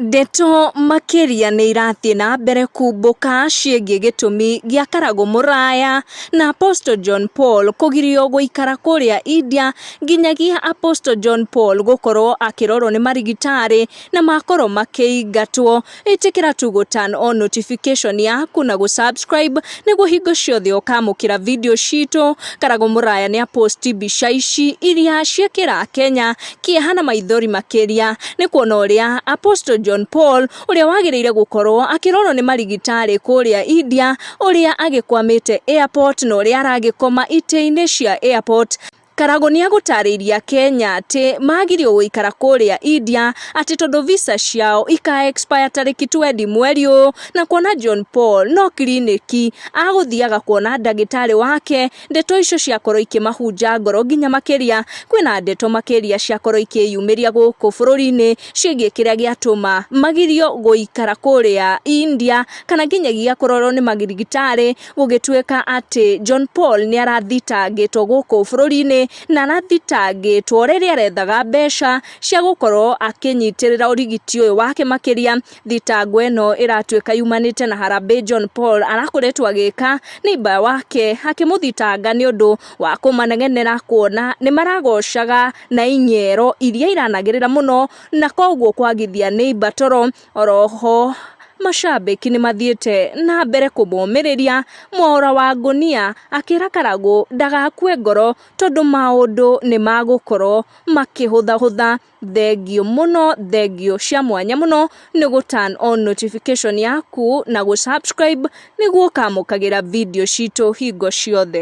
Ndeto makiria nĩ irathiĩ na mbere kumbũka ciĩgiĩ gĩtũmi gĩa Karagũ Mũraya na Apostle John Paul kũgirio gũikara kũrĩa India, nginyagia Apostle John Paul gũkorwo akĩrorwo nĩ marigitari na makorwo makĩingatwo. Ĩtĩkĩra tu gũ turn on notification yaku na gũ-subscribe nĩguo hingo ciothe ũkamũkĩra video citũ. Karagũ Mũraya nĩ aposti mbica ici iria ciekĩra Kenya kĩeha na maithori makĩria nĩ kuona ũrĩa Apostle John Paul ũrĩa wagĩrĩire gũkorwo akĩrorwo nĩ marigitari kũrĩa India, ũrĩa agĩkwamĩte airport na ũrĩa aragĩkoma itĩ-inĩ cia airport. Karagũ nĩ agũtarĩria Kenya atĩ magirio gũikara kũrĩa India atĩ tondũ visa ciao ika-expire tarĩki 20 mweri ũyũ, na kuona John Paul no kiriniki agũthiaga kuona ndagĩtarĩ wake. Ndeto icio ciakorwo ikĩmahunja ngoro nginya makĩria. Kwĩna ndeto makĩria ciakorwo ikĩyumĩria gũkũ bũrũri-inĩ ciĩgiĩ kĩrĩa gĩatũma magirio gũikara kũrĩa India, kana nginyagia kũrorwo nĩ marigitari, gũgĩtuĩka atĩ John Paul nĩ arathitangĩtwo gũkũ bũrũri-inĩ na arathitangĩtwo rĩrĩa arethaga mbeca cia gũkorwo akĩnyitĩrĩra ũrigiti ũyũ wake makĩria. Thitango ĩno ĩratuĩka yumanĩte na harambĩ John Paul arakoretwo agĩka neighbor wake, akĩmũthitanga nĩ ũndũ wa kũmaneg'enera kuona nĩ maragocaga na inyero iria iranagĩrĩra mũno na koguo kwagithia neighbor toro. Oroho macambĩki nĩ mathiĩte na mbere kũmũmĩrĩria. Mwaũra wa Ngũnia akĩra Karagũ ndagakue ngoro tondũ maũndũ nĩ magũkorwo makĩhũthahũtha. Thengio mũno, thengio cia mwanya mũno nĩ gũ turn on notification yaku na gũ-subscribe nĩguo ũkamũkagĩra video citũ hingo ciothe.